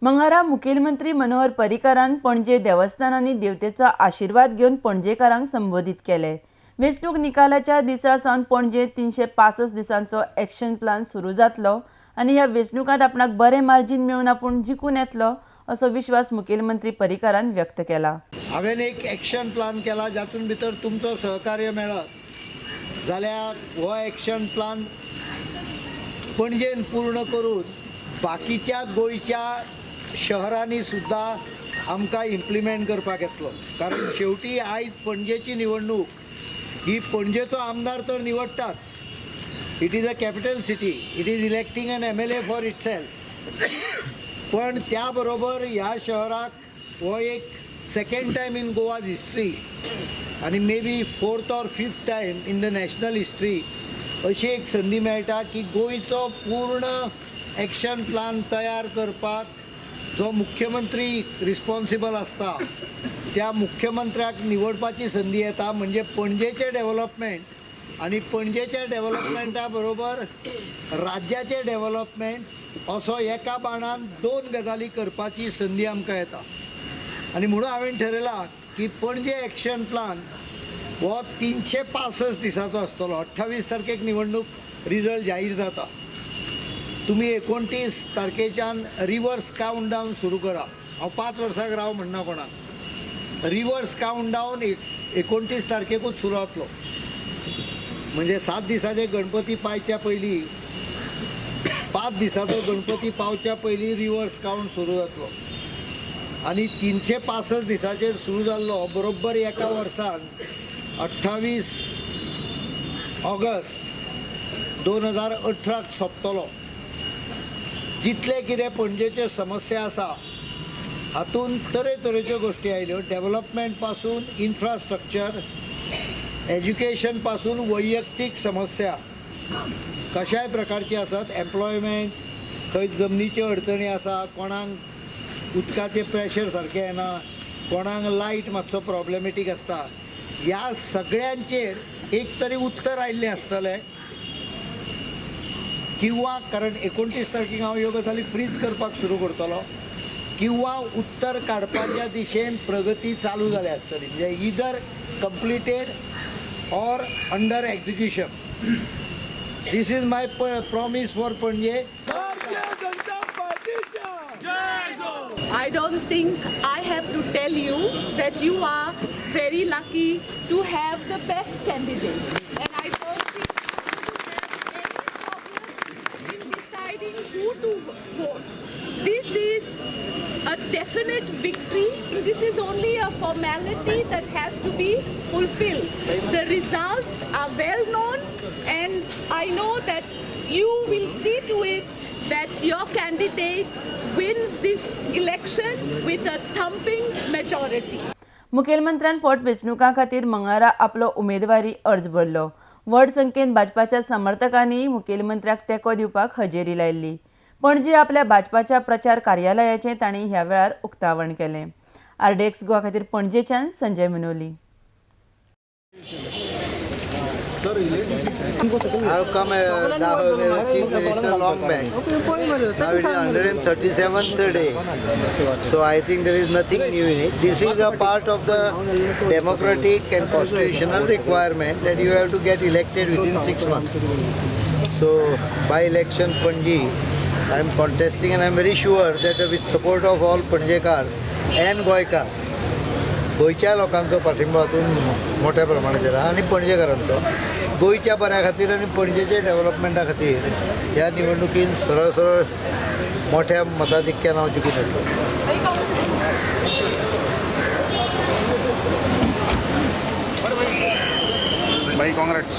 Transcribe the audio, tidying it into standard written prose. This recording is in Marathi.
मंगळारा मुखेलमंत्री मनोहर पर्रीकारान पणजे देवस्थानांनी देवतेचो आशीर्वाद घेवन पणजेकारांक संबोधित केले। वेंचणूक निकालाच्या दिसा सावन पणजे 365 दिसांचो एक्शन प्लान सुरू जातलो आनी ह्या वेंचणुकांत आपणाक बरें मार्जिन मेळून आपूण जिखून येतलो असो विश्वास मुखेलमंत्री पर्रीकारान व्यक्त केला। हांवें एक एक्शन प्लान केला जातून भितर तुमचो सहकार्य मेळत जाल्यार हो एक्शन प्लान पणजेन पूर्ण करून बाकीच्या गोंयच्या शहरांनी सुद्धा आमकां इम्प्लिमेंट करपाक येतलो। कारण शेवटी आयज पणजेची निवडणूक ही पणजेचो आमदार तर निवडटाच, it is a capital city, it is electing an MLA for itself, पण त्या बरोबर ह्या शहराक हो एक second time in Goa's history आनी may be 4th or 5th time in the national history अशी एक संदी मेळटा की गोंयचो पूर्ण एक्शन प्लान तयार करपाक जो मुख्यमंत्री रिस्पॉन्सिबल आसता त्या मुख्यमंत्र्याक निवडपाची संदी येता। म्हणजे पणजेचे डेव्हलपमेंट आनी पणजेच्या डेव्हलपमेंटा बरोबर राज्याचे डेव्हलपमेंट असो एका बाणान दोन गजाली करपाची संदी आमकां येता। आनी म्हणून हांवें ठरयलां की पणजे एक्शन प्लान हो 365 दिसाचो आसतलो। 28 तारखेक निवडणूक रिजल्ट जाहीर जाता, तुम्ही 29 तारखेच्यान रिवर्स काउंट डावन सुरू करा। हांव 5 वर्सांक राव म्हणना कोणाक, रिवर्स काउंट डावन 29 तारखेकूच सुरू जातलो। म्हणजे 7 दिसाचे गणपती पावच्या पयलीं 5 दिसाचो गणपती पावच्या पयलीं रिवर्स काउंट सुरू जातलो आनी 365 दिसाचेर सुरू जाल्लो बरोबर एका वर्सान 28 ऑगस्ट 2018 सोंपतलो। जितले कितें पणजेच्यो समस्या आसा हातूंत तरेतरेच्यो गोश्टी आयल्यो, डेव्हलपमेंट पासून इन्फ्रास्ट्रक्चर, एज्युकेशन पासून वैयक्तीक समस्या कशाय प्रकारची आसात, एम्प्लॉयमेंट, खंय जमनीच्यो अडचणी आसा, कोणाक उदकाचें प्रेशर सारकें येना, कोणाक लायट मातसो प्रॉब्लेमेटीक आसता, ह्या सगळ्यांचेर एक तरी उत्तर आयिल्लें आसतलें किंवा कारण 29 तारखेक हांव ह्यो गजाली फ्रीज करपाक सुरू करतलो किंवा उत्तर काडपाच्या दिशेन प्रगती चालू जाली आसतली। म्हणजे either completed or under execution. This is my promise for Panaji. I don't think I have to tell you that you are very lucky to have the best candidate, and I don't think you have any problem in deciding who to vote. This is a definite victory. This is only a formality that has to be fulfilled. The results are well known, and I know that you will see to it that your candidate wins this election with a thumping majority. मुखेलमंत्र्यान पोटवेंचणुकां खातीर मंगळारा आपलो उमेदवारी अर्ज भरलो। व्हड संख्येन भाजपाच्या समर्थकांनी मुखेलमंत्र्याक तेंको दिवपाक हजेरी लायिल्ली। पणजे आपल्या भाजपाच्या प्रचार कार्यालयाचें तांणी ह्या वेळार उक्तावण केलें। RDX गोवा खातीर पणजेच्यान Sanjay Manoli. I've come Chief Minister long back. Now it is 137th day. So I think there is nothing new in it. This is a part of the democratic and constitutional requirement that you have to get elected within 6 months. So by election Panji, I am contesting and I am very sure that with support of all Panjekars and Goikars, गोंयच्या लोकांचो पाठिंबो हातूंत मोठ्या प्रमाणात येता आनी पणजेकारांचो गोंयच्या बऱ्या खातीर आनी पणजेच्या डेव्हलपमेंटा खातीर ह्या निवडणुकीन सरळ सरळ मोठ्या मताधिक्यान हांव जिखून येतलो। भाई काँग्रेस।